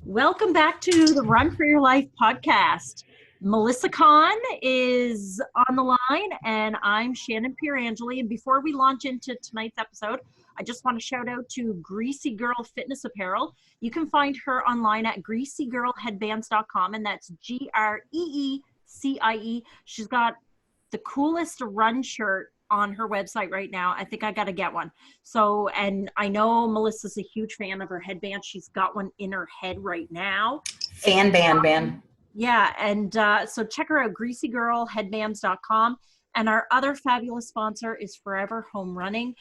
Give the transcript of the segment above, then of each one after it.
Welcome back to the Run for Your Life podcast. Melissa Kahn is on the line, and I'm Shannon Pierangeli. And before we launch into tonight's episode, I just want to shout out to Greasy Girl Fitness Apparel. You can find her online at greasygirlheadbands.com, and that's Greeecie. She's got the coolest run shirt on her website right now. I think I got to get one. So, and I know Melissa's a huge fan of her headband. She's got one in her head right now. Fan band. Yeah. And so check her out, greasygirlheadbands.com. And our other fabulous sponsor is Forever Home Running.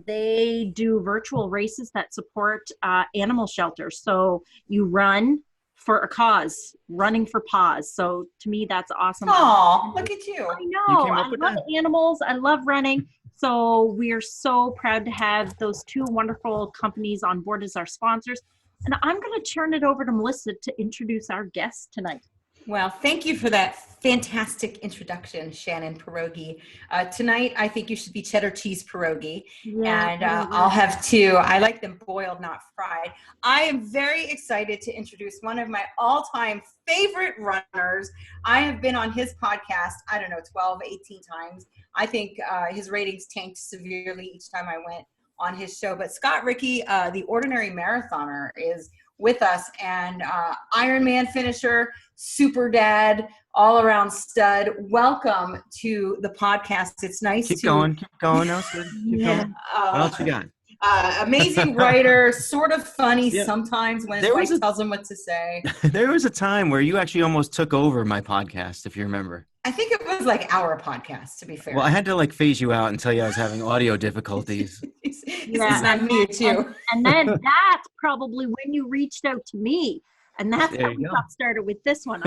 They do virtual races that support animal shelters. So you run for a cause, running for paws. So to me, that's awesome. Oh, look at you. I know. I love animals. I love running. So we are so proud to have those two wonderful companies on board as our sponsors. And I'm going to turn it over to Melissa to introduce our guest tonight. Well, thank you for that fantastic introduction, Shannon Pierogi. Tonight, I think you should be cheddar cheese pierogi. Yeah, and I'll have two. I like them boiled, not fried. I am very excited to introduce one of my all-time favorite runners. I have been on his podcast, 12, 18 times. I think his ratings tanked severely each time I went on his show. But Scott Riecke, the Ordinary Marathoner, is with us, and Ironman finisher, super dad, all around stud. Welcome to the podcast. It's nice keep going. That was good. Keep going. What else you got? Amazing writer, sort of funny sometimes when his wife tells him what to say. There was a time where you actually almost took over my podcast, if you remember. I think it was like our podcast, to be fair. Well, I had to phase you out and tell you I was having audio difficulties. Yeah, me too. And then that's probably when you reached out to me. And that's how we got started with this one.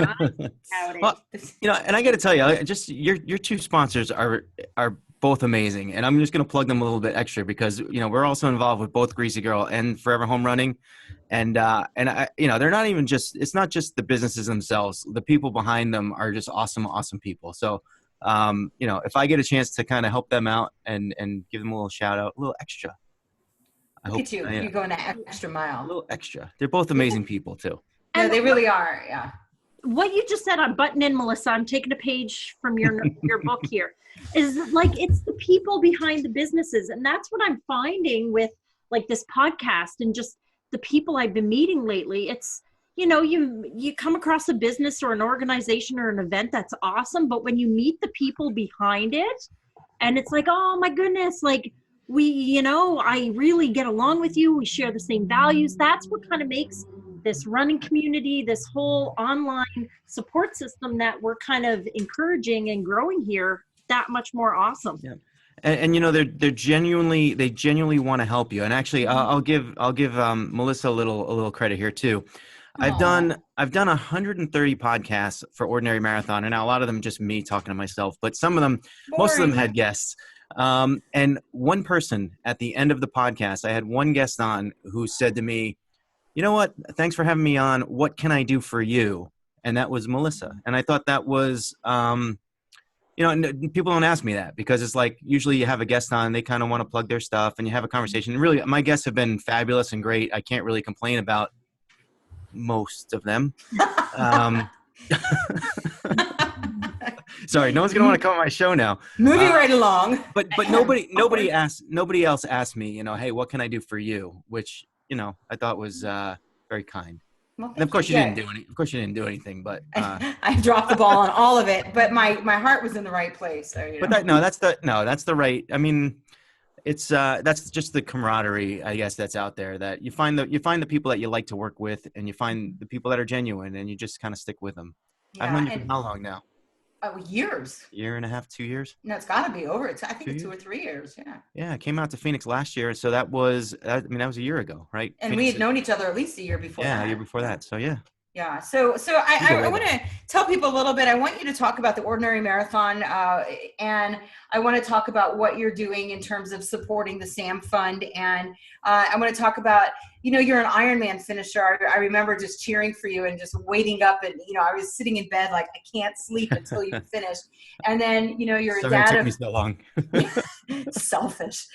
Well, and I got to tell you, just your two sponsors are both amazing, and I'm just going to plug them a little bit extra because we're also involved with both Greasy Girl and Forever Home Running, and I, they're not even it's not just the businesses themselves. The people behind them are just awesome people. So, if I get a chance to kind of help them out and give them a little shout out, a little extra. Look at you. You're going an extra mile. A little extra. They're both amazing people too. Yeah, they really are. Yeah. What you just said on button in, Melissa, I'm taking a page from your book here, is it's the people behind the businesses. And that's what I'm finding with this podcast and just the people I've been meeting lately. It's, you come across a business or an organization or an event that's awesome, but when you meet the people behind it and it's oh my goodness, we, I really get along with you. We share the same values. That's what kind of makes this running community, this whole online support system that we're kind of encouraging and growing here, that much more awesome. Yeah. And they genuinely want to help you. And actually, I'll give Melissa a little credit here too. Aww. I've done 130 podcasts for Ordinary Marathon, and now a lot of them just me talking to myself, but some of them, most of them had guests. And one person at the end of the podcast, I had one guest on who said to me, "You know what? Thanks for having me on. What can I do for you?" And that was Melissa. And I thought that was, and people don't ask me that because it's usually you have a guest on, they kind of want to plug their stuff and you have a conversation. And really, my guests have been fabulous and great. I can't really complain about most of them. Sorry, no one's gonna want to come on my show now. Moving right along. But nobody else asked me, hey, what can I do for you? Which I thought was very kind. Well, and of course you didn't do anything, but I dropped the ball on all of it. But my heart was in the right place. So, that's the right. I mean, it's that's just the camaraderie, I guess, that's out there. That you find the people that you like to work with, and you find the people that are genuine, and you just kind of stick with them. Yeah, I've known you for how long now? Years. Year and a half, 2 years. No, it's got to be over. I think it's 2 or 3 years. Yeah. Yeah, I came out to Phoenix last year, so that was a year ago, right? And Phoenix, we had known each other at least a year before. Yeah, a year before that. So yeah. Yeah. So I want to tell people a little bit. I want you to talk about the Ordinary Marathon, and I want to talk about what you're doing in terms of supporting the SAM Fund, and I want to talk about you're an Ironman finisher. I remember just cheering for you and just waiting up, and I was sitting in bed like I can't sleep until you finish. And then you're a dad Sorry it took of me so long. selfish.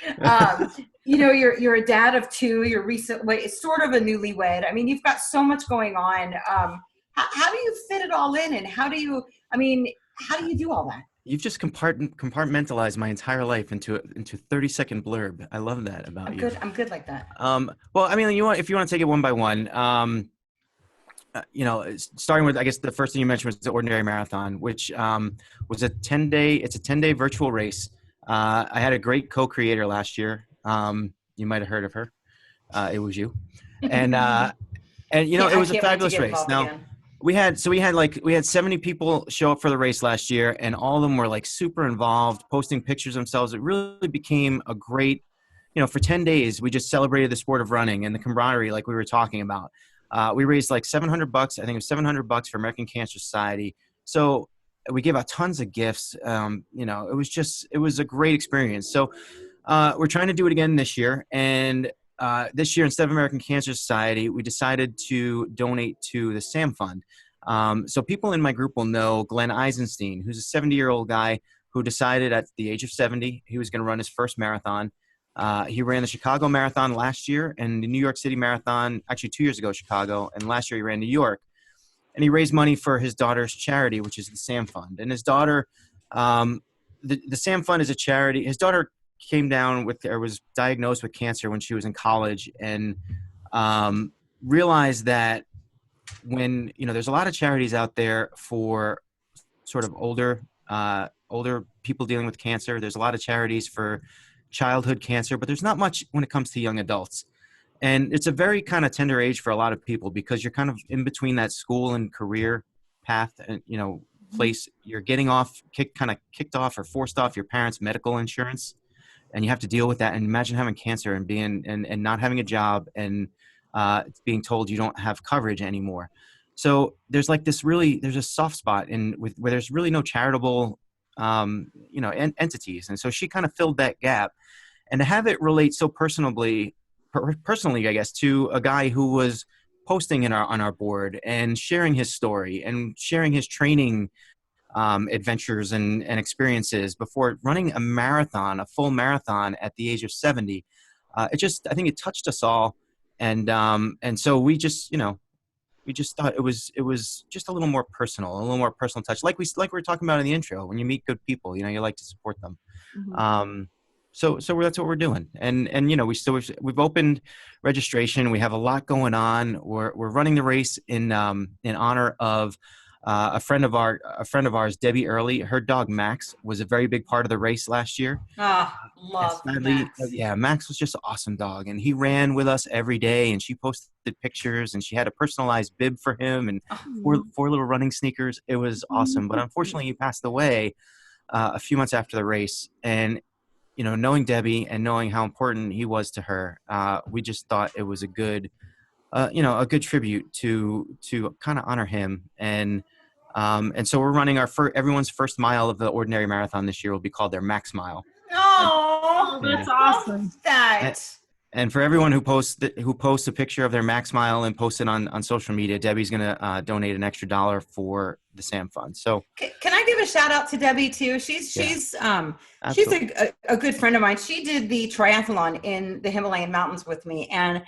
You're a dad of two. You're recently sort of a newlywed. I mean, you've got so much going on. How do you fit it all in, and how do you do all that? You've just compartmentalized my entire life into 30-second blurb. I love that about you. I'm good like that. Well, I mean, if you want to take it one by one, starting with, I guess the first thing you mentioned was the Ordinary Marathon, which was a 10-day virtual race. I had a great co-creator last year. You might've heard of her. It was you. And it was a fabulous race. Now, again. we had 70 people show up for the race last year, and all of them were like super involved, posting pictures themselves. It really became a great, for 10 days, we just celebrated the sport of running and the camaraderie, like we were talking about. We raised like $700. I think it was $700 for American Cancer Society. So we gave out tons of gifts. It was a great experience. So we're trying to do it again this year. And this year, instead of American Cancer Society, we decided to donate to the SAM Fund. So people in my group will know Glenn Eisenstein, who's a 70-year-old guy who decided at the age of 70 he was going to run his first marathon. He ran the Chicago Marathon last year and the New York City Marathon, actually 2 years ago, Chicago, and last year he ran New York. And he raised money for his daughter's charity, which is the SAM Fund. And his daughter, the SAM Fund is a charity. His daughter was diagnosed with cancer when she was in college, and realized that when, there's a lot of charities out there for sort of older people dealing with cancer. There's a lot of charities for childhood cancer, but there's not much when it comes to young adults. And it's a very kind of tender age for a lot of people, because you're kind of in between that school and career path, and place. You're getting kicked off or forced off your parents' medical insurance, and you have to deal with that. And imagine having cancer and being and not having a job, and being told you don't have coverage anymore. So there's like there's a soft spot where there's really no charitable entities, and so she kind of filled that gap. And to have it relate so personally, I guess, to a guy who was posting on our board and sharing his story and sharing his training adventures and experiences before running a full marathon at the age of 70. I think it touched us all. And so we just thought it was just a little more personal touch. Like we were talking about in the intro, when you meet good people, you like to support them. Mm-hmm. So that's what we're doing. And we've opened registration. We have a lot going on. We're running the race in honor of a friend of ours, Debbie Early. Her dog Max was a very big part of the race last year. Love Max. Yeah, Max was just an awesome dog, and he ran with us every day. And she posted pictures, and she had a personalized bib for him and four little running sneakers. It was awesome. But unfortunately, he passed away a few months after the race. And knowing Debbie and knowing how important he was to her, we just thought it was a good tribute to kind of honor him. And so we're running everyone's first mile of the Ordinary Marathon this year will be called their Max Mile. Oh, that's awesome. And for everyone who posts a picture of their Max Mile and posts it on social media, Debbie's going to donate an extra $1 for the SAM Fund. So can I give a shout out to Debbie too? She's a good friend of mine. She did the triathlon in the Himalayan mountains with me, and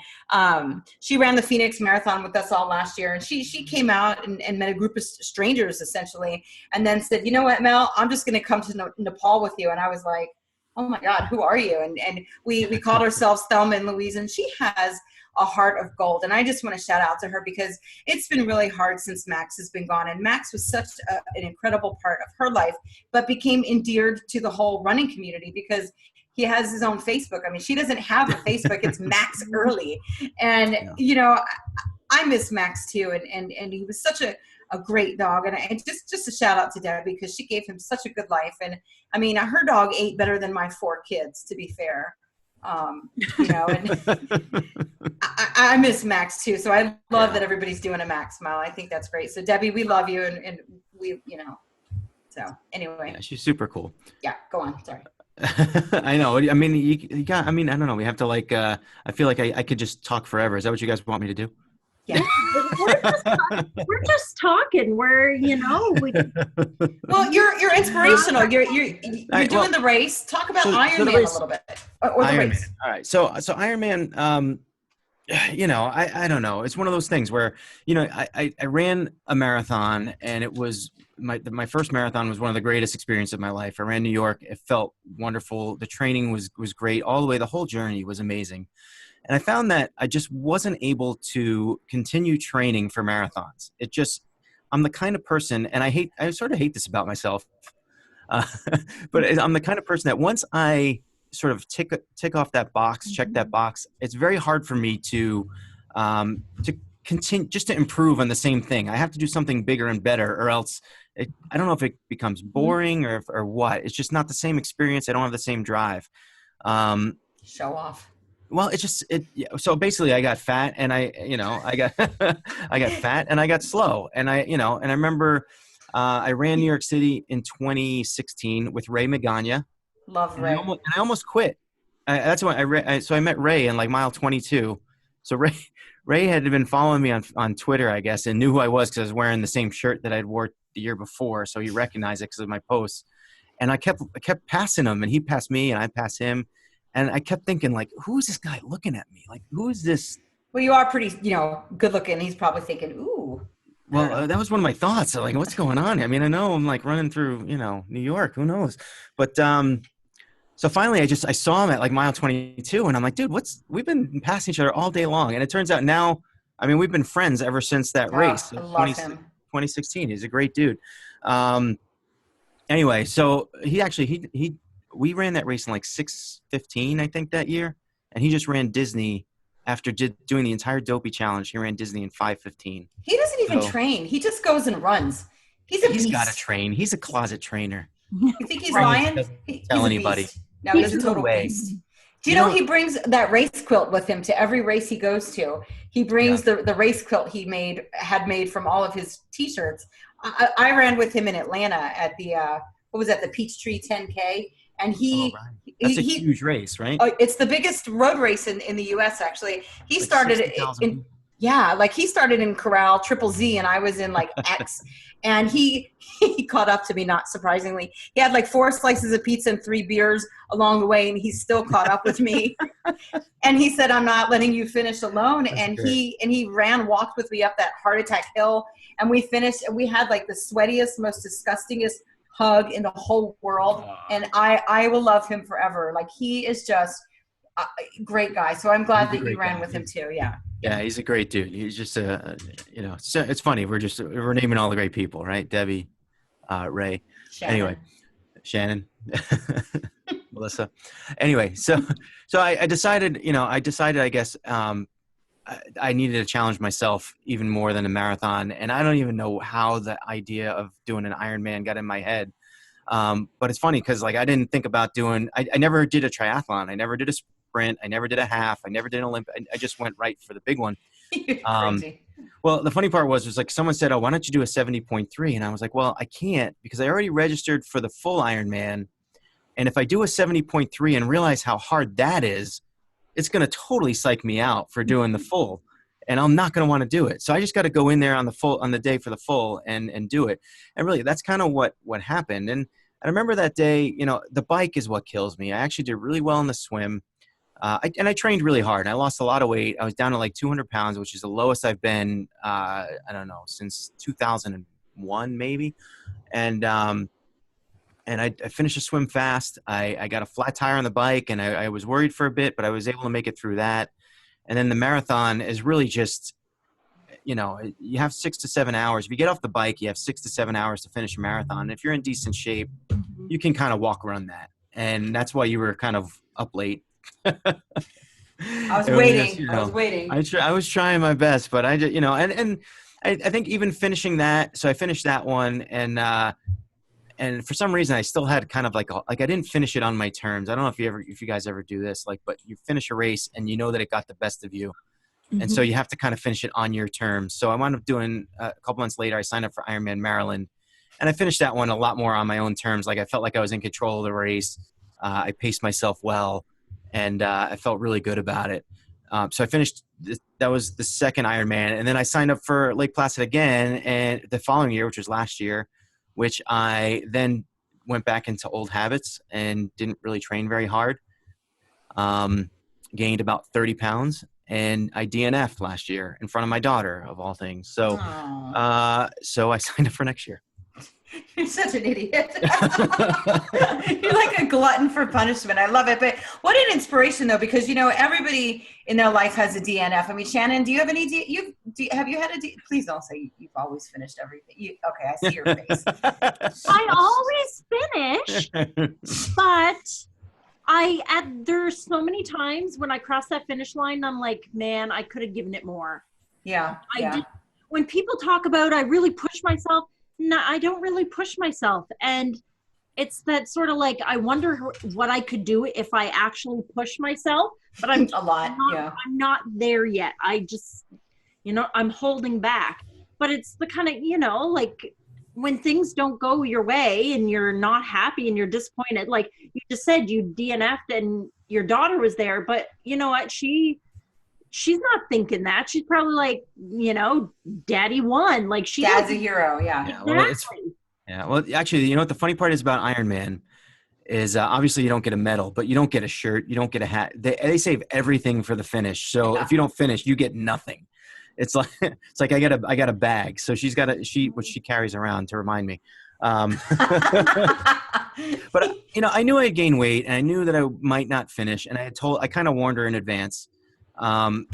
she ran the Phoenix Marathon with us all last year. And she came out and met a group of strangers essentially, and then said, "You know what, Mel? I'm just going to come to Nepal with you." And I was like, "Oh my God, who are you?" And we called ourselves Thelma and Louise, and she has a heart of gold. And I just want to shout out to her, because it's been really hard since Max has been gone. And Max was such an incredible part of her life, but became endeared to the whole running community because he has his own Facebook. I mean, she doesn't have a Facebook. It's Max Early. And, I miss Max too. And he was such a great dog. And just a shout out to Debbie, because she gave him such a good life. And I mean, her dog ate better than my 4 kids, to be fair. And I miss Max too. So I love that everybody's doing a Max Mile. I think that's great. So Debbie, we love you. And we, so anyway. Yeah, she's super cool. Yeah, go on. Sorry. I know. I mean, you got, I mean, I don't know. We have to like, I feel like I could just talk forever. Is that what you guys want me to do? Yeah. We're just talking. We Well, you're inspirational. You're Right, doing the race. Talk about so Iron the Man a race, little bit, or the Iron race. Man. All right. So Iron Man, I don't know. It's one of those things where, I ran a marathon, and it was my first marathon was one of the greatest experiences of my life. I ran New York. It felt wonderful. The training was great all the way. The whole journey was amazing. And I found that I just wasn't able to continue training for marathons. I'm the kind of person, and I sort of hate this about myself, uh, but I'm the kind of person that once I sort of tick off that box, check that box, it's very hard for me to continue, just to improve on the same thing. I have to do something bigger and better, or else I don't know if it becomes boring or what. It's just not the same experience. I don't have the same drive. Um, Show off. well, yeah, so basically I got fat, and I got, I got fat and I got slow, and I remember, I ran New York City in 2016 with Ray Magana, Love and Ray. I almost quit. That's when so I met Ray in like mile 22. So Ray had been following me on Twitter, I guess, and knew who I was because I was wearing the same shirt that I'd wore the year before. So he recognized it because of my posts. And I kept passing him, and he passed me, and I passed him. And I kept thinking, like, who is this guy looking at me? Like, who is this? Well, you are pretty, good looking. He's probably thinking, ooh. Well, that was one of my thoughts. So, like, what's going on? I mean, I know I'm like running through, New York. Who knows? But so finally, I saw him at like mile 22, and I'm like, dude, we've been passing each other all day long, and it turns out now, I mean, we've been friends ever since that race. I So love him. 2016. He's a great dude. Um, anyway, so we ran that race in like 6:15, I think, that year, and he just ran Disney after doing the entire Dopey challenge. He ran Disney in 5:15. He doesn't even So train. He just goes and runs. He's a beast. got to train. He's a closet trainer. You think he's Right. lying? Doesn't He's tell a anybody. beast. No, he's a No total way. beast. Do you know he brings that race quilt with him to every race he goes to? He brings the race quilt he had made from all of his T-shirts. I ran with him in Atlanta at the what was that, the Peachtree 10K, and that's a huge race, right? It's the biggest road race in the U.S. Actually, he Like started 60,000. he started in Corral Triple Z, and I was in like X, and he caught up to me, not surprisingly. He had like 4 slices of pizza and 3 beers along the way, and he still caught up with me. And he said, "I'm not letting you finish alone." That's and great. he walked with me up that heart attack hill, and we finished, and we had like the sweatiest, most disgustingest hug in the whole world. And I will love him forever. Like, he is just a great guy. So I'm glad that you ran with him too. Yeah. Yeah, he's a great dude. He's just so it's funny. We're naming all the great people, right? Debbie, Ray. Shannon. Anyway, Shannon, Melissa. Anyway, so I decided, I guess, I needed to challenge myself even more than a marathon. And I don't even know how the idea of doing an Ironman got in my head. But it's funny because, like, I didn't think about I never did a triathlon. I never did a sprint. I never did a half. I never did an Olympic. I just went right for the big one. Crazy. Well, the funny part was like someone said, "Oh, why don't you do a 70.3?" And I was like, "Well, I can't because I already registered for the full Ironman. And if I do a 70.3 and realize how hard that is, it's going to totally psych me out for doing the full, and I'm not going to want to do it. So I just got to go in there on the day for the full and do it." And really, that's kind of what happened. And I remember that day, the bike is what kills me. I actually did really well in the swim. I trained really hard, and I lost a lot of weight. I was down to like 200 pounds, which is the lowest I've been, I don't know, since 2001 maybe. And I finished the swim fast. I got a flat tire on the bike, and I was worried for a bit, but I was able to make it through that. And then the marathon is really just, you have 6 to 7 hours. If you get off the bike, you have 6 to 7 hours to finish a marathon. And if you're in decent shape, you can kind of walk around that. And that's why you were kind of up late. I was waiting. I was trying my best, but I just, and I think even finishing that, so I finished that one, and for some reason I still had kind of like I didn't finish it on my terms. I don't know if you guys ever do this, like, but you finish a race and you know that it got the best of you. Mm-hmm. And so you have to kind of finish it on your terms. So I wound up doing a couple months later, I signed up for Ironman Maryland, and I finished that one a lot more on my own terms. Like, I felt like I was in control of the race. I paced myself well, and I felt really good about it. So I finished. That was the second Ironman, and then I signed up for Lake Placid again, and the following year, which was last year, which I then went back into old habits and didn't really train very hard. Gained about 30 pounds, and I DNF'd last year in front of my daughter, of all things. So, so I signed up for next year. You're such an idiot. You're like a glutton for punishment. I love it. But what an inspiration, though, because, you know, everybody in their life has a DNF. I mean, Shannon, do you have any, have you had a please don't say you've always finished everything. Okay, I see your face. I always finish, but there's so many times when I cross that finish line, I'm like, man, I could have given it more. Yeah. When people talk about, I really push myself, no, I don't really push myself. And it's that sort of like, I wonder what I could do if I actually push myself, but I'm not there yet. I just, I'm holding back, but it's the kind of, like when things don't go your way and you're not happy and you're disappointed, like you just said, you DNF'd and your daughter was there, but you know what? She's not thinking that. She's probably like, daddy won. Like dad's a hero. Yeah. Exactly. Well, actually, what the funny part is about Ironman is obviously you don't get a medal, but you don't get a shirt. You don't get a hat. They save everything for the finish. So if you don't finish, you get nothing. It's like I got a bag. So she's got which she carries around to remind me. But I knew I had gained weight and I knew that I might not finish. And I kind of warned her in advance.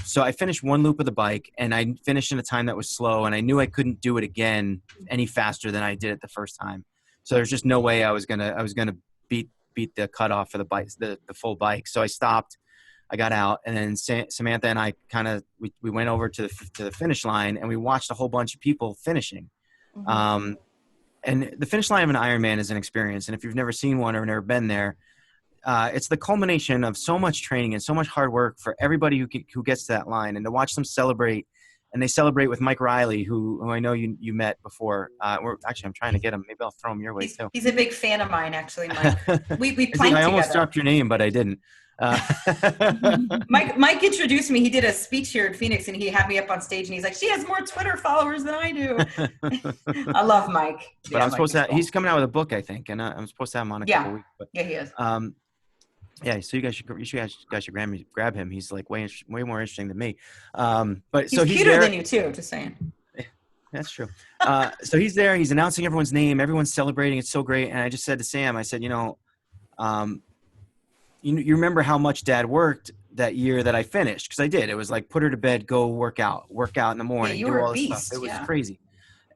So I finished one loop of the bike and I finished in a time that was slow, and I knew I couldn't do it again any faster than I did it the first time. So there's just no way I was gonna beat the cutoff for the bike, the full bike. So I stopped, I got out, and then Samantha and I we went over to the finish line and we watched a whole bunch of people finishing. Mm-hmm. And the finish line of an Ironman is an experience. And if you've never seen one or never been there, it's the culmination of so much training and so much hard work for everybody who gets to that line, and to watch them celebrate. And they celebrate with Mike Riley, who I know you met before. I'm trying to get him. Maybe I'll throw him your way too. He's a big fan of mine, actually, Mike. We planked together. I almost dropped your name, but I didn't. Mike introduced me. He did a speech here in Phoenix, and he had me up on stage, and he's like, "She has more Twitter followers than I do." I love Mike. But I'm supposed to. He's coming out with a book, I think, and I'm supposed to have him on a couple weeks. But, he is. Yeah, so you guys should grab him. He's like way more interesting than me. But he's cuter than you too. Just saying. That's true. So he's there. He's announcing everyone's name. Everyone's celebrating. It's so great. And I just said to Sam, I said, you remember how much Dad worked that year that I finished? Because I did. It was like put her to bed, go work out in the morning, you were do all a this beast. stuff. It was crazy.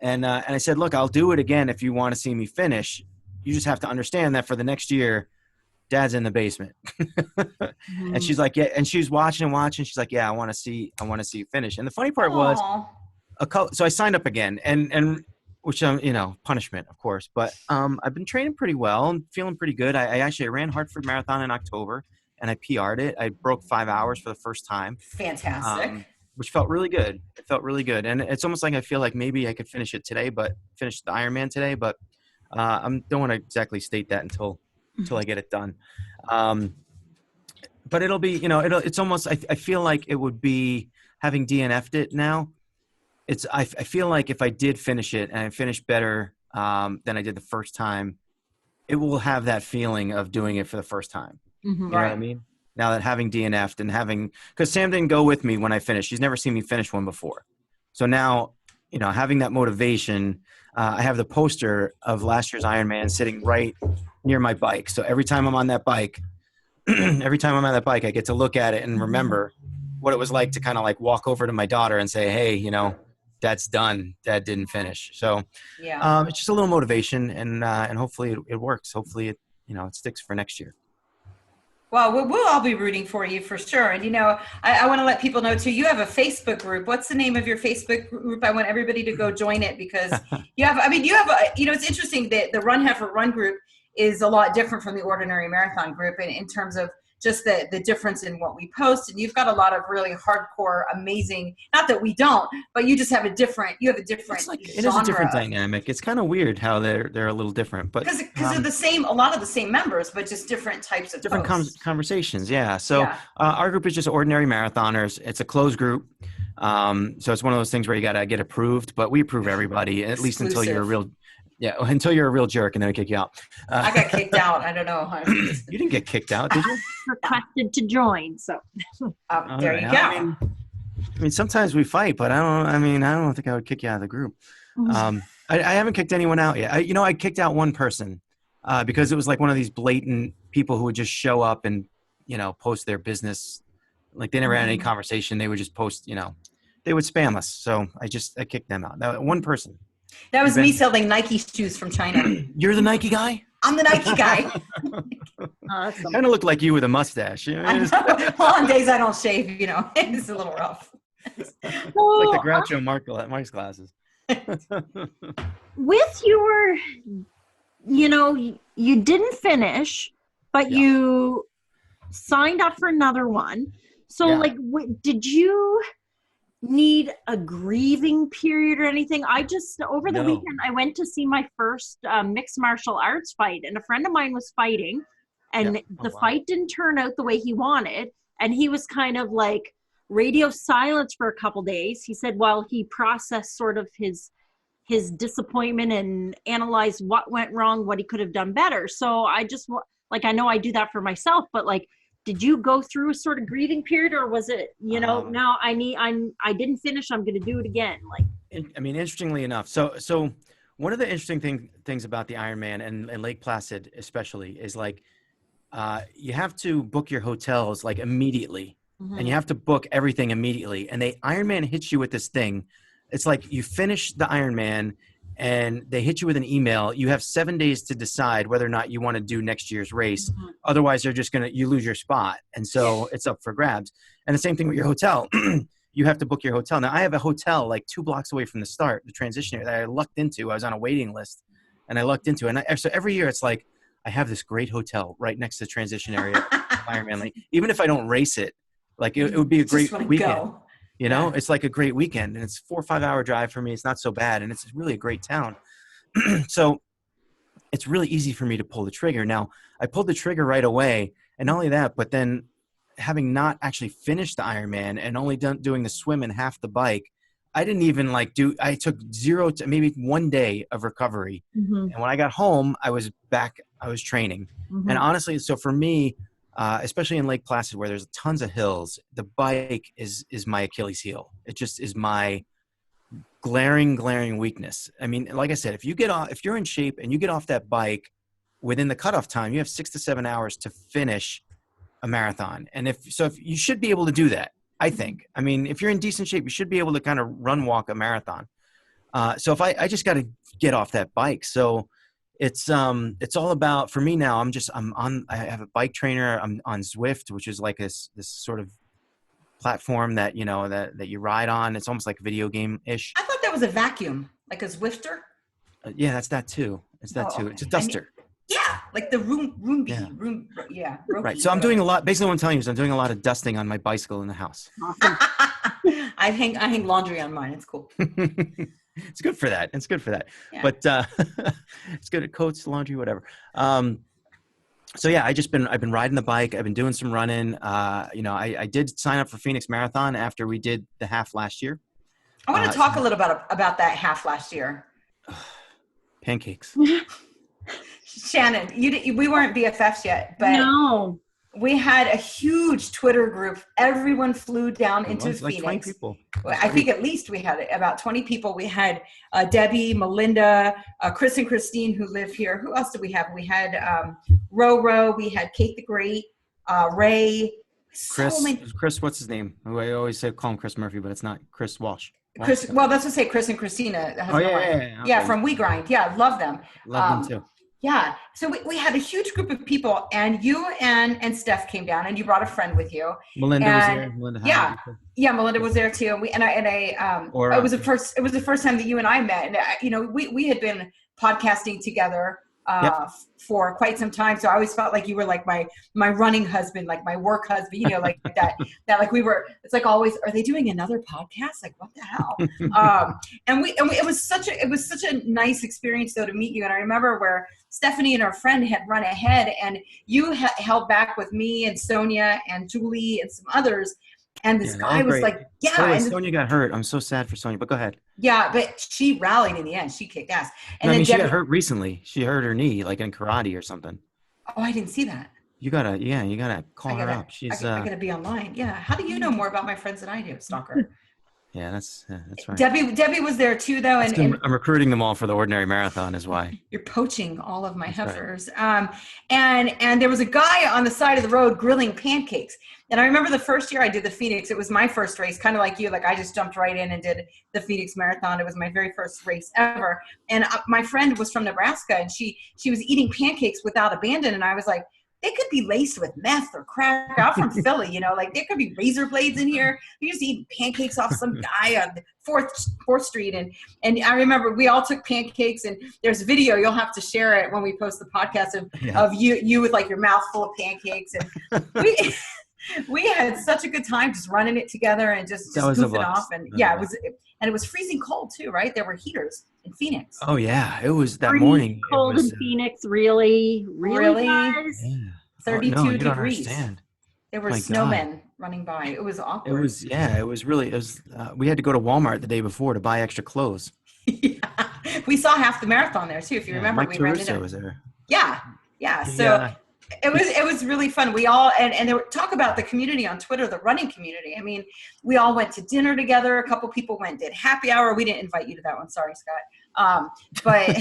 And I said, look, I'll do it again if you want to see me finish. You just have to understand that for the next year, Dad's in the basement. And she's like, yeah. And she's watching. She's like, yeah, I want to see you finish. And the funny part was, so I signed up again, and which punishment, of course. But I've been training pretty well and feeling pretty good. I ran Hartford Marathon in October, and I PR'd it. I broke 5 hours for the first time. Fantastic. Which felt really good. It felt really good, and it's almost like I feel like maybe I could finish the Ironman today, but I don't want to exactly state that until I get it done. But it'll be, it's almost, I feel like it would be, having DNF'd it now, I feel like if I did finish it and I finished better than I did the first time, it will have that feeling of doing it for the first time. Mm-hmm. You know what I mean? Now that having DNF'd and because Sam didn't go with me when I finished. She's never seen me finish one before. So now, having that motivation, I have the poster of last year's Ironman sitting right near my bike. So every time I'm on that bike, I get to look at it and remember what it was like to kind of like walk over to my daughter and say, hey, Dad's done. Dad didn't finish. So it's just a little motivation, and hopefully it works. Hopefully it sticks for next year. Well, we'll all be rooting for you for sure. And, I want to let people know too, you have a Facebook group. What's the name of your Facebook group? I want everybody to go join it, because it's interesting that the Run Heifer Run group is a lot different from the Ordinary Marathon group in terms of just the difference in what we post. And you've got a lot of really hardcore, amazing, not that we don't, but you just have a different, It's like, it is a different dynamic. It's kind of weird how they're a little different, but because they're the same, a lot of the same members, but just different types of different conversations. Yeah. So Yeah. Our group is just ordinary marathoners. It's a closed group. So it's one of those things where you got to get approved, but we approve everybody, at least until you're a real jerk, and then we kick you out. I got kicked out. I don't know. You didn't get kicked out, did you? Requested to join. So there you go. I mean, sometimes we fight, but I don't think I would kick you out of the group. I haven't kicked anyone out yet. I kicked out one person because it was like one of these blatant people who would just show up and, post their business. Like they never had any conversation. They would just post, they would spam us. So I kicked them out. That one person. That was me selling Nike shoes from China. You're the Nike guy? I'm the Nike guy. Awesome. Kind of looked like you with a mustache. Well, on days I don't shave, it's a little rough. It's like the Groucho Marx glasses. With your, you didn't finish, but you signed up for another one. So did you need a grieving period or anything? Over the weekend, I went to see my first mixed martial arts fight, and a friend of mine was fighting, and the fight didn't turn out the way he wanted, and he was kind of like radio silence for a couple days. He said while he processed sort of his disappointment and analyzed what went wrong, what he could have done better. So I just I know I do that for myself, but did you go through a sort of grieving period, or was it, now I didn't finish, I'm going to do it again? Interestingly enough, so one of the interesting things about the Ironman and Lake Placid especially is you have to book your hotels immediately, and you have to book everything immediately. And Ironman hits you with this thing. It's like you finish the Ironman and they hit you with an email. You have 7 days to decide whether or not you want to do next year's race. Otherwise, they're just you lose your spot. And so it's up for grabs. And the same thing with your hotel. You have to book your hotel. Now, I have a hotel 2 blocks away from the transition area that I lucked into. I was on a waiting list and I lucked into it. And so every year it's I have this great hotel right next to the transition area of Ironman. Even if I don't race it, it would be a great weekend. It's like a great weekend, and it's 4 or 5 hour drive for me. It's not so bad. And it's really a great town. So it's really easy for me to pull the trigger. Now I pulled the trigger right away, and not only that, but then having not actually finished the Ironman and only doing the swim and half the bike, I didn't even I took 0 to maybe 1 day of recovery. And when I got home, I was back, I was training. And honestly, so for me, especially in Lake Placid where there's tons of hills, the bike is my Achilles heel. It just is my glaring weakness. I mean, like I said, if you're in shape and you get off that bike within the cutoff time, you have 6 to 7 hours to finish a marathon. And if you should be able to do that, I think. I mean, if you're in decent shape, you should be able to kind of walk a marathon. So if I just got to get off that bike. So it's all about, for me now, I have a bike trainer. I'm on Zwift, which is this sort of platform that, that you ride on. It's almost like video game-ish. I thought that was a vacuum, like a Zwifter. Yeah, that's that too. It's that too. It's a duster. Like the Roomba. Yeah. Right. So I'm doing a lot. Basically what I'm telling you is I'm doing a lot of dusting on my bicycle in the house. Awesome. I hang laundry on mine. It's cool. It's good for that. Yeah. But it's good at coats, laundry, whatever. So yeah, I've been riding the bike. I've been doing some running. I did sign up for Phoenix Marathon after we did the half last year. I want to talk a little about that half last year. Pancakes. Shannon, we weren't BFFs yet, but no. We had a huge Twitter group. Everyone flew down into Phoenix. Like 20 people. I think at least we had about 20 people. We had Debbie, Melinda, Chris and Christine who live here. Who else did we have? We had Roro. We had Kate the Great, Ray. Chris, what's his name? I always call him Chris Murphy, but it's not Chris Walsh. Chris, well, that's to say Chris and Christina. Yeah, from We Grind. Yeah, love them. Love them too. Yeah. So we had a huge group of people, and you and Steph came down, and you brought a friend with you. Melinda was there. Melinda Melinda was there too. It was the first time that you and I met, and we had been podcasting together Yep. For quite some time. So I always felt like you were like my running husband, like my work husband, like that like we were, it's like always, are they doing another podcast? Like what the hell? And it was such a nice experience though to meet you. And I remember where Stephanie and our friend had run ahead and you held back with me and Sonia and Julie and some others. And this guy was like, by the way, Sonia got hurt. I'm so sad for Sonia, but go ahead. Yeah, but she rallied in the end. She kicked ass. And I mean, she got hurt recently. She hurt her knee, like in karate or something. Oh, I didn't see that. You gotta call her up. I gotta be online. Yeah. How do you know more about my friends than I do, stalker? Yeah, that's right. Debbie was there too, though, and I'm recruiting them all for the Ordinary Marathon, is why. You're poaching all of my heifers. Right. And there was a guy on the side of the road grilling pancakes. And I remember the first year I did the Phoenix, it was my first race, kind of like you. Like I just jumped right in and did the Phoenix Marathon. It was my very first race ever. And my friend was from Nebraska, and she was eating pancakes without abandon. And I was like, they could be laced with meth or crack. I'm from Philly, like there could be razor blades in here. You just eat pancakes off some guy on 4th Street. And I remember we all took pancakes, and there's video, you'll have to share it when we post the podcast of you with like your mouth full of pancakes. And we had such a good time just running it together and just goofing off. And it was freezing cold too, right? There were heaters in Phoenix. Oh yeah, it was that morning. Cold in Phoenix, really, guys? Yeah. 32 degrees. There were snowmen running by. It was awkward. It was really. We had to go to Walmart the day before to buy extra clothes. Yeah. We saw half the marathon there too. If you remember, Mike Caruso was there. Yeah. So it was really fun. We all and there talk about the community on Twitter, the running community. I mean, we all went to dinner together. A couple people did happy hour. We didn't invite you to that one. Sorry, Scott. But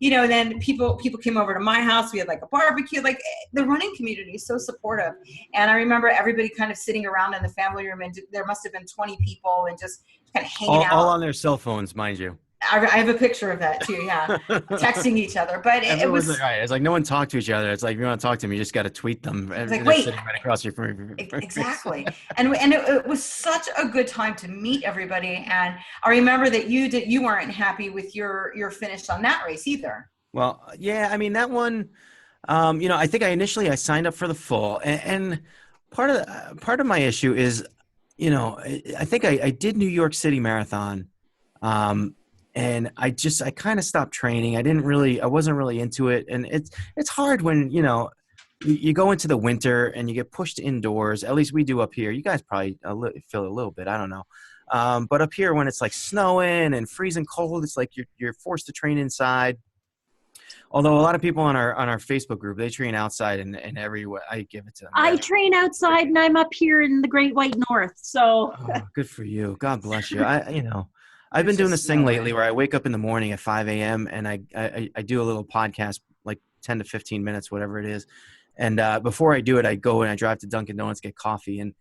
then people came over to my house. We had like a barbecue. Like the running community is so supportive. And I remember everybody kind of sitting around in the family room, and there must have been 20 people and just kind of hanging out. All on their cell phones, mind you. I have a picture of that too. Yeah, texting each other. But it was right. It's like no one talked to each other. It's like if you want to talk to them, you just got to tweet them. It's like wait, sitting right across your exactly. And it was such a good time to meet everybody. And I remember that you weren't happy with your finish on that race either. Well, yeah. I mean that one. I think I signed up for the full, and part of my issue is, I think I did New York City Marathon. And I kind of stopped training. I wasn't really into it. And it's hard when, you go into the winter and you get pushed indoors. At least we do up here. You guys probably feel a little bit. I don't know. But up here when it's like snowing and freezing cold, it's like you're forced to train inside. Although a lot of people on our Facebook group, they train outside and everywhere. I give it to them. I train outside and I'm up here in the Great White North. So good for you. God bless you. I've been doing this thing lately where I wake up in the morning at 5 a.m. and I do a little podcast, like 10 to 15 minutes, whatever it is. And before I do it, I go and I drive to Dunkin' Donuts, get coffee. And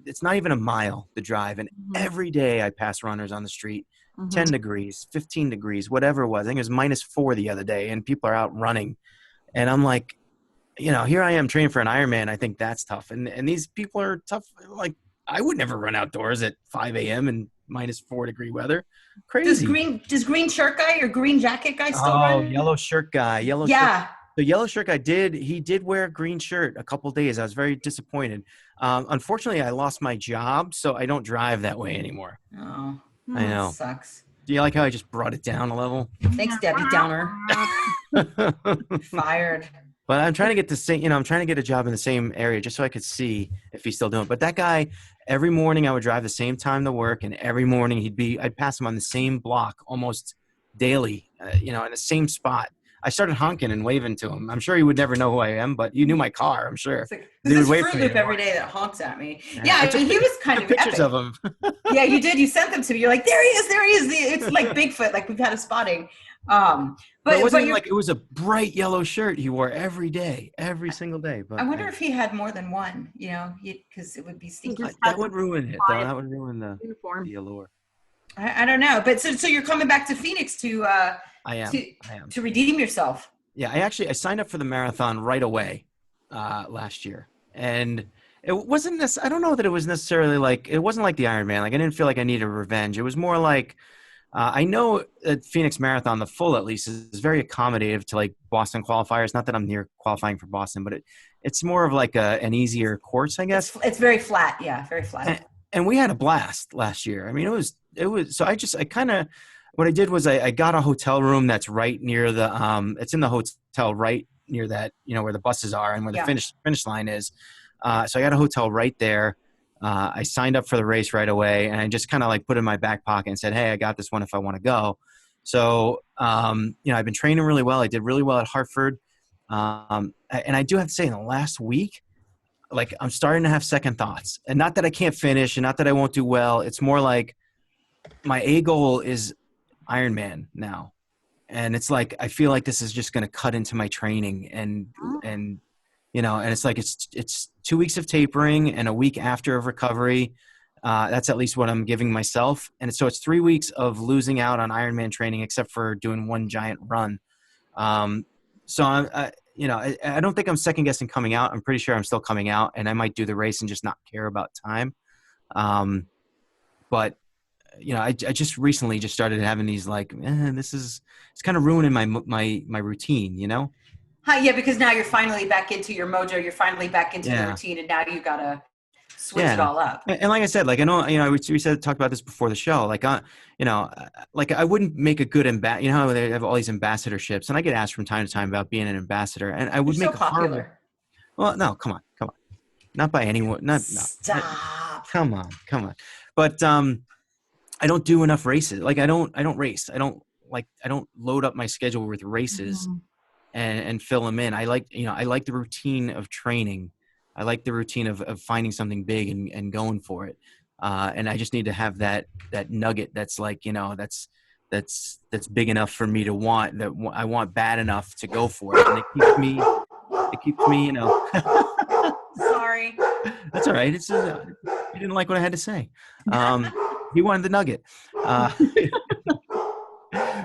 it's not even a mile, the drive. And every day I pass runners on the street, 10 degrees, 15 degrees, whatever it was. I think it was -4 the other day, and people are out running. And I'm like, here I am training for an Ironman. I think that's tough. And these people are tough. Like, I would never run outdoors at 5 a.m. and -4 degree weather. Crazy. Does green shirt guy or green jacket guy still run? Oh, yellow shirt guy. Shirt. The yellow shirt guy did wear a green shirt a couple days. I was very disappointed. Unfortunately, I lost my job, so I don't drive that way anymore. Oh, I know. Sucks. Do you like how I just brought it down a level? Thanks, Debbie Downer. Fired. But I'm trying to get I'm trying to get a job in the same area just so I could see if he's still doing it. But that guy, every morning I would drive the same time to work, and every morning I'd pass him on the same block almost daily, in the same spot. I started honking and waving to him. I'm sure he would never know who I am, but you knew my car, I'm sure. It's like, who's this Fruit Loop every day that honks at me? Yeah, I mean, he was kind of pictures epic. of him. Yeah, you did. You sent them to me. You're like, there he is. It's like Bigfoot. Like we've had a spotting. But it wasn't like it was a bright yellow shirt he wore every day, every single day. But I wonder if he had more than one, because it would be stinky. That would ruin it, though. That would ruin the allure. I don't know. But so you're coming back to Phoenix to I am to redeem yourself. Yeah, I signed up for the marathon right away last year, and it wasn't I don't know that it was necessarily it wasn't like the Ironman. Like I didn't feel like I needed revenge. It was more like I know that Phoenix Marathon, the full at least, is very accommodative to like Boston qualifiers. Not that I'm near qualifying for Boston, but it's more of like an easier course, I guess. It's very flat. Yeah, very flat. And we had a blast last year. I mean, it was. So I kind of, what I did was I got a hotel room that's right near the it's in the hotel right near that, where the buses are and where the finish line is. So I got a hotel right there. I signed up for the race right away, and I just kind of like put it in my back pocket and said, hey, I got this one if I want to go. So, I've been training really well. I did really well at Hartford. And I do have to say, in the last week, like I'm starting to have second thoughts, and not that I can't finish and not that I won't do well. It's more like my A goal is Ironman now. And it's like, I feel like this is just going to cut into my training and it's like, it's 2 weeks of tapering and a week after of recovery. That's at least what I'm giving myself. And so it's 3 weeks of losing out on Ironman training, except for doing one giant run. So I don't think I'm second guessing coming out. I'm pretty sure I'm still coming out, and I might do the race and just not care about time. But I just recently just started having these like, it's kind of ruining my routine, Yeah, because now you're finally back into your mojo. You're finally back into the routine, and now you gotta switch it all up. And like I said, like I know, we talked about this before the show. Like, like I wouldn't make a good ambassador. How they have all these ambassadorships, and I get asked from time to time about being an ambassador, and I would You're make so popular. Well, no, come on, not by anyone. Stop. Come on. But I don't do enough races. Like I don't race. I don't load up my schedule with races and fill them in. I like the routine of training. I like the routine of finding something big and going for it. And I just need to have that nugget that's like, that's big enough for me to want, that I want bad enough to go for it. And it keeps me, Sorry. That's all right. It's you didn't like what I had to say. He wanted the nugget.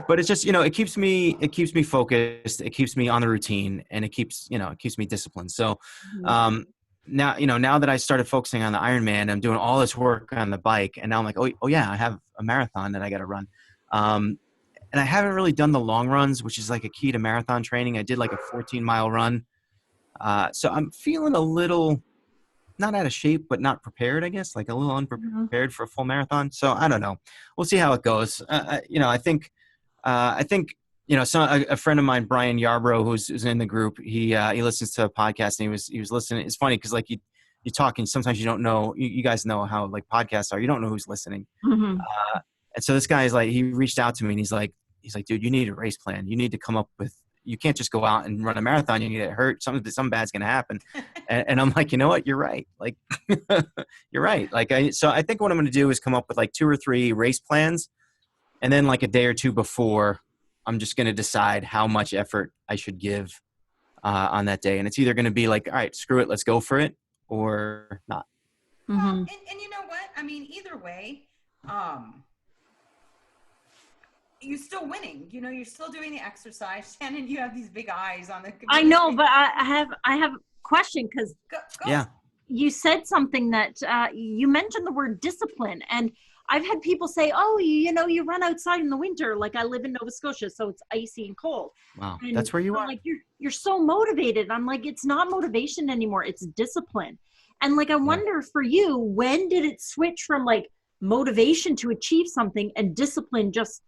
But it's just, it keeps me focused. It keeps me on the routine, and it keeps me disciplined. So, now that I started focusing on the Ironman, I'm doing all this work on the bike, and now I'm like, oh yeah, I have a marathon that I got to run. And I haven't really done the long runs, which is like a key to marathon training. I did like a 14-mile run. So I'm feeling a little, not out of shape, but not prepared, I guess, like a little unprepared for a full marathon. So I don't know. We'll see how it goes. I think, a friend of mine, Brian Yarbrough, who's in the group, he listens to a podcast, and he was listening. It's funny because like you talk, and sometimes you don't know, you guys know how like podcasts are. You don't know who's listening. And so this guy is like, he reached out to me, and he's like, dude, you need a race plan. You need to come up with, you can't just go out and run a marathon. You get hurt. Some bad's going to happen. And I'm like, you know what? You're right. Like, you're right. Like, so I think what I'm going to do is come up with like 2 or 3 race plans. And then like a day or two before, I'm just going to decide how much effort I should give on that day. And it's either going to be like, all right, screw it, let's go for it, or not. Well, and you know what? I mean, either way, you're still winning. You're still doing the exercise. Shannon, you have these big eyes on the computer. I know, but I have a question, because you said something that you mentioned the word discipline, and I've had people say, oh, you run outside in the winter. Like, I live in Nova Scotia, so it's icy and cold. Wow, and that's where you are. Like, you're so motivated. I'm like, it's not motivation anymore. It's discipline. And like, I wonder for you, when did it switch from like motivation to achieve something and discipline just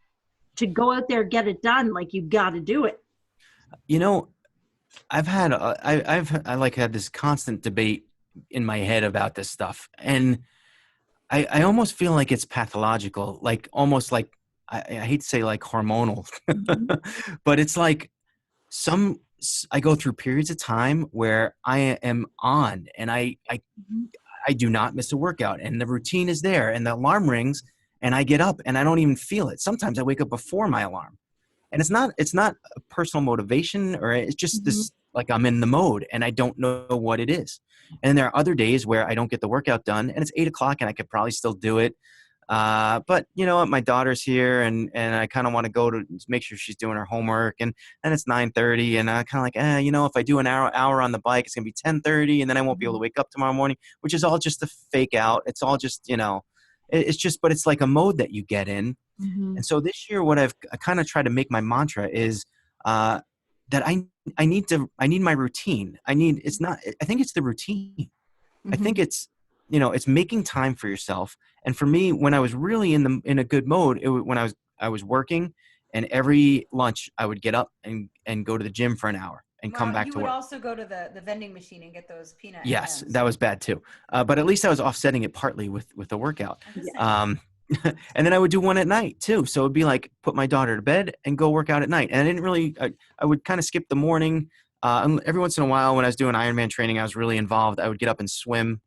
to go out there, get it done? Like, you got to do it. I've had, I had this constant debate in my head about this stuff. And I almost feel like it's pathological, like almost like, I hate to say like hormonal, but it's like I go through periods of time where I am on, and I do not miss a workout, and the routine is there, and the alarm rings, and I get up and I don't even feel it. Sometimes I wake up before my alarm, and it's not a personal motivation, or it's just this, like I'm in the mode and I don't know what it is. And there are other days where I don't get the workout done, and it's 8:00 and I could probably still do it. But you know what? My daughter's here, and I kind of want to go to make sure she's doing her homework, and then it's 9:30, and I kind of like, if I do an hour on the bike, it's going to be 10:30, and then I won't be able to wake up tomorrow morning, which is all just a fake out. It's all just, it's just, but it's like a mode that you get in. And so this year, what I kind of tried to make my mantra is that I need my routine. I think it's the routine. I think it's, it's making time for yourself. And for me, when I was really in a good mode, when I was working, and every lunch I would get up and go to the gym for an hour and come back to work. You would also go to the vending machine and get those peanut Yes, M&Ms. that was bad too. But at least I was offsetting it partly with the workout. And then I would do one at night too. So it'd be like put my daughter to bed and go work out at night. And I didn't really, I would kind of skip the morning. Every once in a while when I was doing Ironman training, I was really involved. I would get up and swim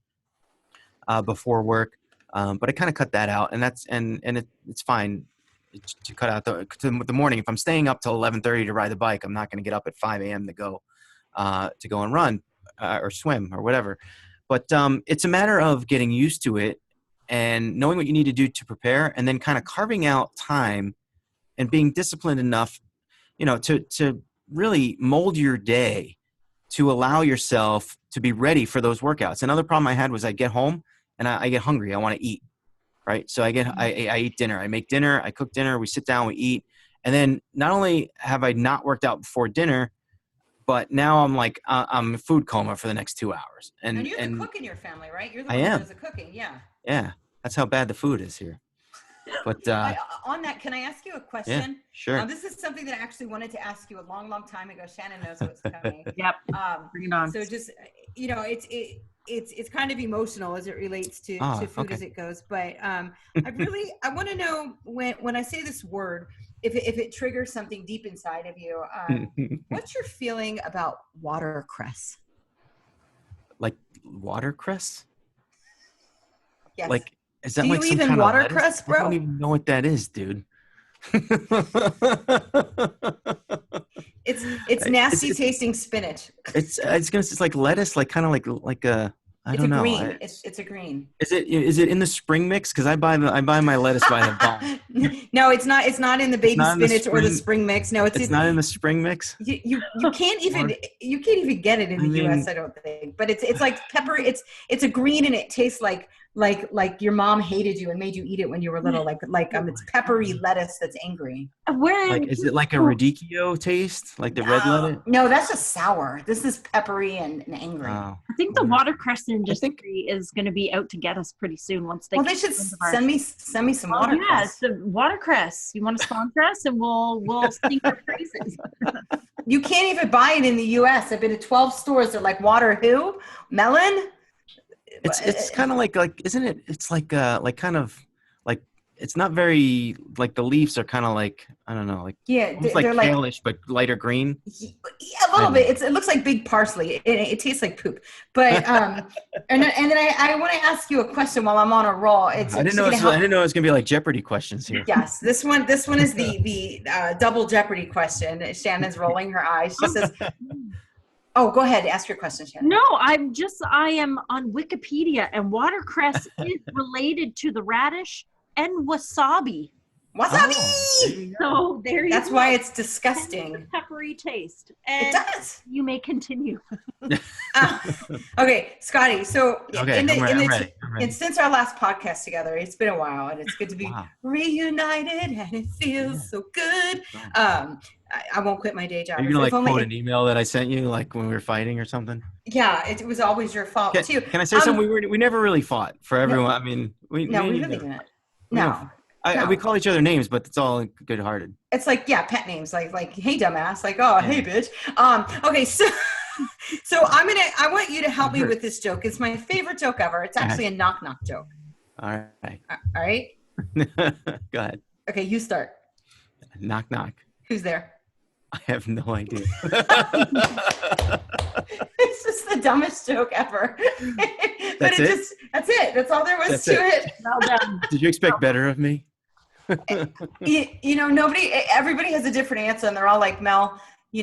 before work. But I kind of cut that out, and it's fine to cut out the morning. If I'm staying up till 11:30 to ride the bike, I'm not going to get up at 5 a.m. to go and run or swim or whatever. But it's a matter of getting used to it and knowing what you need to do to prepare, and then kind of carving out time and being disciplined enough, to really mold your day to allow yourself to be ready for those workouts. Another problem I had was I get home and I get hungry. I want to eat. Right. So I eat dinner. I make dinner. I cook dinner. We sit down, we eat. And then not only have I not worked out before dinner, but now I'm like, I'm in food coma for the next 2 hours. And you're the cook in your family, right? You're the one who does the cooking. Yeah. Yeah. That's how bad the food is here. But on that, can I ask you a question? Yeah, sure. This is something that I actually wanted to ask you a long, long time ago. Shannon knows what's coming. Yep. Bring it on. So just, it's kind of emotional as it relates to food as it goes. But I want to know when I say this word, if it triggers something deep inside of you, what's your feeling about watercress? Like watercress? Yes. Like, is that Do like you some even kind of watercress, lettuce? bro? I don't even know what that is, dude. It's nasty tasting spinach. It's like lettuce, like kind of like a I don't know. Green. It's a green. Is it in the spring mix? Because I buy my lettuce by the bulb. No, it's not. It's not in the baby spinach or the spring mix. No, it's not in the spring mix. You can't even get it in the U.S. I don't think. But it's like pepper. It's a green and it tastes like your mom hated you and made you eat it when you were little. It's peppery lettuce that's angry. Is it like a radicchio taste, like the red lettuce? No, that's just sour. This is peppery and angry. I think the watercress industry is going to be out to get us pretty soon once they. Well, they should send me some watercress. Yes, the watercress. You want to sponsor us, and we'll sing your praises. You can't even buy it in the U.S. I've been to 12 stores. They're like, water who? Melon? It's kind of like isn't it? It's like kind of like it's not very like the leaves are kind of like I don't know like they're like palish but lighter green. Yeah, a little bit. It looks like big parsley. It tastes like poop. But and then I want to ask you a question while I'm on a roll. I didn't know it was gonna be like Jeopardy questions here. Yes, this one is the double Jeopardy question. Shannon's rolling her eyes. She says. Oh, go ahead. Ask your question, Shannon. No, I am on Wikipedia, and watercress is related to the radish and wasabi. Wasabi! So there you That's why it's disgusting. Peppery taste. And it does. You may continue. Okay, Scotty. So I'm ready. And since our last podcast together, it's been a while, and it's good to be reunited, and it feels so good. I won't quit my day job. Are you gonna quote an email that I sent you like when we were fighting or something? Yeah, it was always your fault too. Can I say something? We never really fought for everyone. I mean, we really didn't. No. We call each other names, but it's all good-hearted. It's like pet names, like hey dumbass, like hey bitch. Okay, so I want you to help me with this joke. It's my favorite joke ever. It's actually a knock joke. All right. All right. Go ahead. Okay, you start. Knock. Who's there? I have no idea. It's just the dumbest joke ever. That's it? That's it. That's all there was to it. Well done. Did you expect better of me? Everybody has a different answer, and they're all like, Mel, you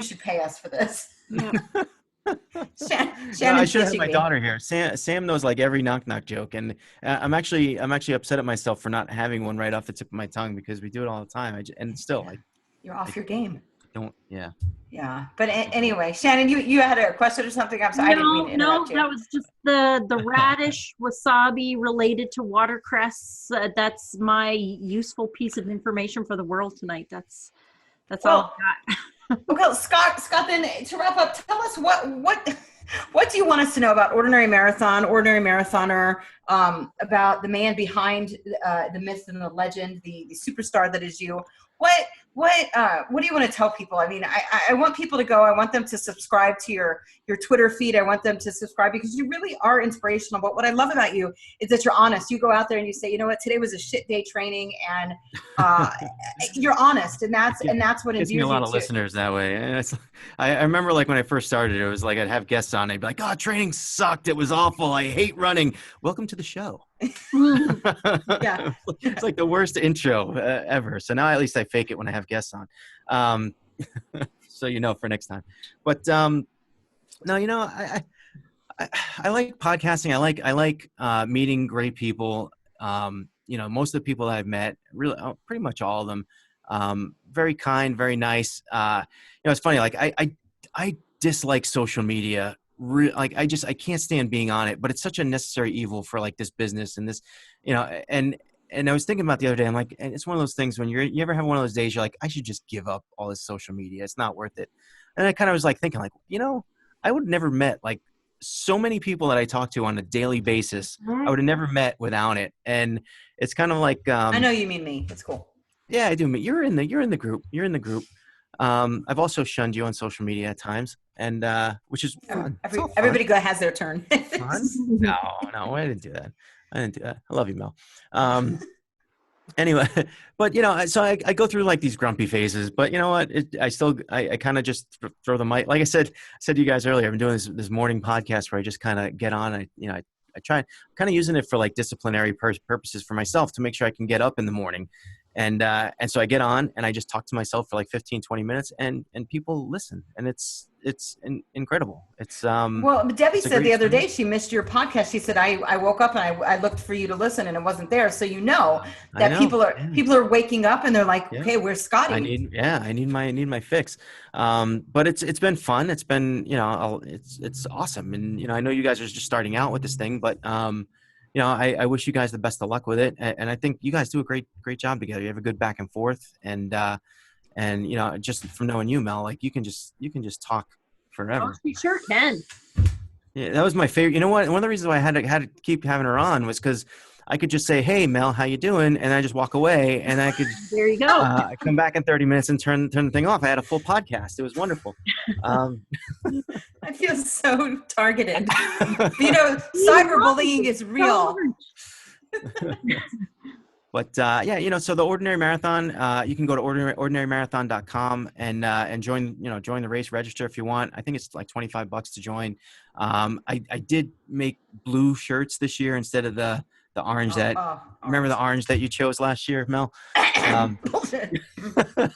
should pay us for this. Yeah. I should have my daughter here. Sam knows like every knock joke, and I'm actually upset at myself for not having one right off the tip of my tongue because we do it all the time. And still, you're off your game. don't, yeah. Yeah. But anyway, Shannon, you had a question or something? I'm sorry. I didn't mean to interrupt you. That was just the radish wasabi related to watercress. That's my useful piece of information for the world tonight. That's all I've got. Okay, Scott, then to wrap up, tell us what do you want us to know about Ordinary Marathon, Ordinary Marathoner, about the man behind the myth and the legend, the superstar that is you. What do you want to tell people? I mean, I want people to go. I want them to subscribe to your Twitter feed. I want them to subscribe because you really are inspirational. But what I love about you is that you're honest. You go out there and you say, you know what, today was a shit day training, and you're honest, and that's what endears you. Gives me a lot of listeners that way. And I remember like when I first started, it was like I'd have guests on. I'd be like, "Oh, training sucked. It was awful. I hate running. Welcome to the show." Yeah, it's like the worst intro ever. So now at least I fake it when I have guests on, so for next time. But no, I like podcasting. I like meeting great people. Most of the people that I've met, really, pretty much all of them, very kind, very nice. It's funny. Like I dislike social media. I can't stand being on it, but it's such a necessary evil for like this business and this, and I was thinking about the other day, I'm like, and it's one of those things when you ever have one of those days, you're like, I should just give up all this social media. It's not worth it. And I kind of was like thinking like, I would have never met like so many people that I talk to on a daily basis. I would have never met without it. And it's kind of like, I know you mean me. It's cool. Yeah, I do. You're in the group. I've also shunned you on social media at times, and which is fun. Everybody has their turn. Fun? No, I didn't do that. I love you, Mel. Anyway, but so I go through like these grumpy phases, but you know what? I kind of just throw the mic. Like I said to you guys earlier, I've been doing this morning podcast where I just kind of get on. I try kind of using it for like disciplinary purposes for myself to make sure I can get up in the morning. And so I get on and I just talk to myself for like 15, 20 minutes and people listen, and it's incredible. It's well, Debbie said the other day she missed your podcast. She said, I woke up and I looked for you to listen and it wasn't there. So that people are waking up and they're like, okay, where's Scotty? I need my fix. But it's been fun. It's been, it's awesome. And, I know you guys are just starting out with this thing, but I wish you guys the best of luck with it. And I think you guys do a great job together. You have a good back and forth. And just from knowing you, Mel, like you can just talk forever. Oh, she sure can. Yeah, that was my favorite. You know what? One of the reasons why I had to keep having her on was because I could just say, "Hey, Mel, how you doing?" And I just walk away, and I could there you go. Come back in 30 minutes and turn the thing off. I had a full podcast. It was wonderful. I feel so targeted. Cyberbullying is real. But so the Ordinary Marathon, you can go to ordinarymarathon.com and join the race, register if you want. I think it's like $25 to join. I did make blue shirts this year instead of the orange remember the orange that you chose last year, Mel? Bullshit.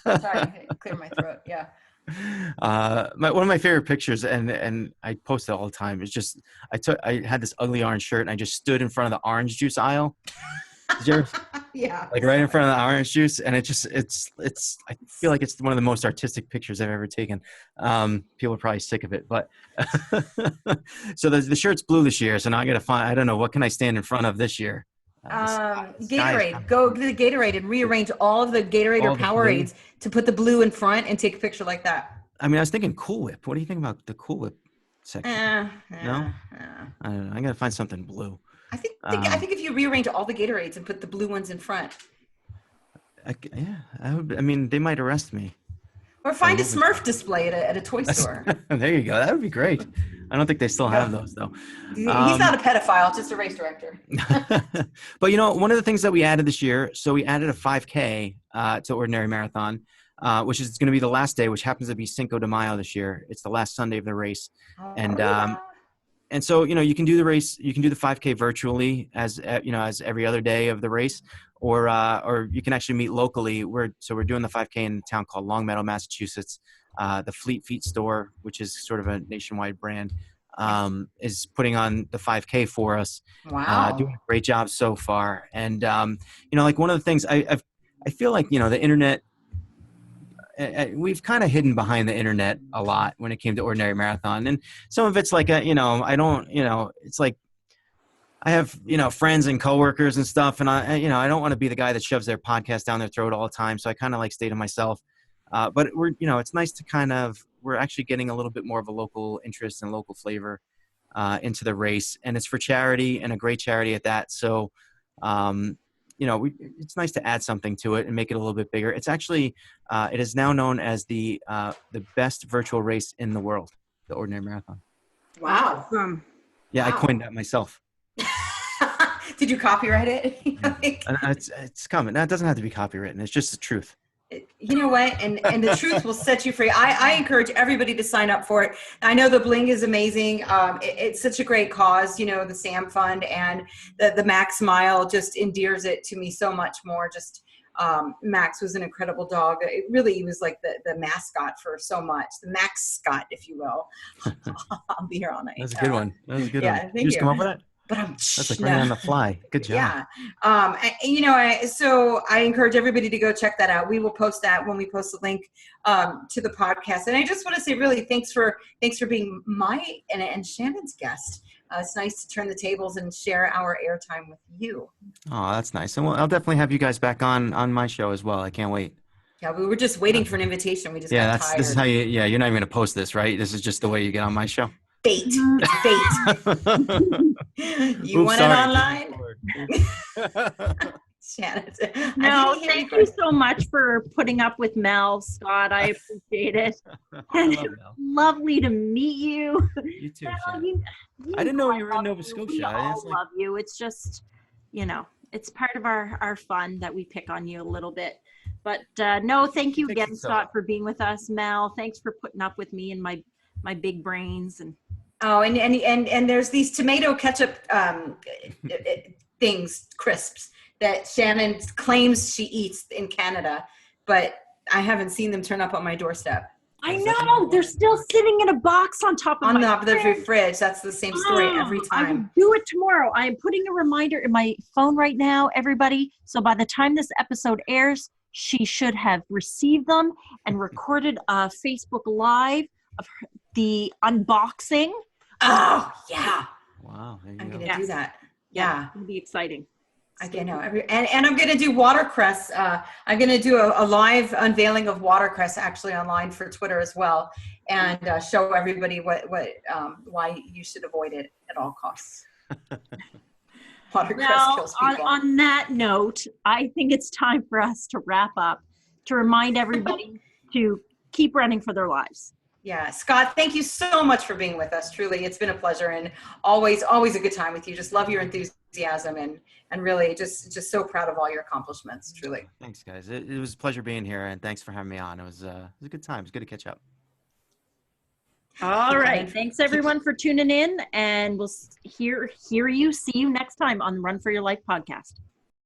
Sorry, clear my throat. Yeah. One of my favorite pictures, and I post it all the time, is just I had this ugly orange shirt and I just stood in front of the orange juice aisle. Did you ever, yeah, like right in front of the orange juice, and it's I feel like it's one of the most artistic pictures I've ever taken. People are probably sick of it, but so the shirt's blue this year, so now I gotta find, I don't know, what can I stand in front of this year? Gatorade. Go to the Gatorade and rearrange all of the Gatorade or Powerades to put the blue in front and take a picture like that. I mean, I was thinking Cool Whip. What do you think about the Cool Whip section? No? I don't know. I gotta find something blue. I think if you rearrange all the Gatorades and put the blue ones in front. I mean, they might arrest me. Or find a Smurf display at a toy store. There you go. That would be great. I don't think they still have those though. He's not a pedophile, just a race director. But one of the things that we added this year, so we added a 5K to Ordinary Marathon, which is going to be the last day, which happens to be Cinco de Mayo this year. It's the last Sunday of the race. And so, you can do the race, you can do the 5K virtually as every other day of the race, or you can actually meet locally. We're doing the 5K in a town called Longmeadow, Massachusetts. The Fleet Feet store, which is sort of a nationwide brand, is putting on the 5K for us. Wow. Doing a great job so far. And, like one of the things I feel like, the internet, we've kind of hidden behind the internet a lot when it came to Ordinary Marathon. And some of it's like, I don't, it's like, I have, friends and coworkers and stuff. And I don't want to be the guy that shoves their podcast down their throat all the time. So I kind of like stay to myself. But it's nice to we're actually getting a little bit more of a local interest and local flavor into the race, and it's for charity, and a great charity at that. So, it's nice to add something to it and make it a little bit bigger. It's actually, it is now known as the best virtual race in the world, the Ordinary Marathon. Wow. Yeah, wow. I coined that myself. Did you copyright it? It's coming. That doesn't have to be copywritten. It's just the truth. You know what? And the truth will set you free. I encourage everybody to sign up for it. I know the bling is amazing. It's such a great cause, the SAM Fund, and the Max Mile just endears it to me so much more. Just Max was an incredible dog. It really was like the mascot for so much, the Max-scot, if you will. I'll be here all night. That's a good one. That was a good yeah, one. Thank Did you just come up with that? But that's like right on the fly. Good job. Yeah. So I encourage everybody to go check that out. We will post that when we post the link to the podcast. And I just want to say really thanks for being my and Shannon's guest. It's nice to turn the tables and share our airtime with you. Oh, that's nice. And I'll definitely have you guys back on my show as well. I can't wait. Yeah, we were just waiting for an invitation. We just got tired. This is how you're not even going to post this, right? This is just the way you get on my show. Fate. It's fate. You want it online? Shannon. No, thank you so much for putting up with Mel, Scott. I appreciate it. And it was lovely to meet you. You too, Shannon. I didn't know you were in Nova Scotia. We all love you. It's just, it's part of our fun that we pick on you a little bit. But no, thank you again, Scott, for being with us. Mel, thanks for putting up with me and my big brains. And and there's these tomato ketchup crisps that Shannon claims she eats in Canada, but I haven't seen them turn up on my doorstep. I know, they're still sitting in a box on top of the fridge. That's the same story every time. I will do it tomorrow. I am putting a reminder in my phone right now, everybody. So by the time this episode airs, she should have received them and recorded a Facebook Live of the unboxing. Oh, yeah. Wow. I'm going to do that. Yeah. It'll be exciting. I know. And I'm going to do watercress. I'm going to do a live unveiling of watercress actually online for Twitter as well, and show everybody why you should avoid it at all costs. Watercress kills people. On that note, I think it's time for us to wrap up, to remind everybody to keep running for their lives. Yeah. Scott, thank you so much for being with us. Truly, it's been a pleasure, and always a good time with you. Just love your enthusiasm and really just so proud of all your accomplishments. Truly. Thanks, guys. It was a pleasure being here, and thanks for having me on. It was a good time. It was good to catch up. All right. Thanks everyone for tuning in, and we'll see you next time on the Run for Your Life podcast.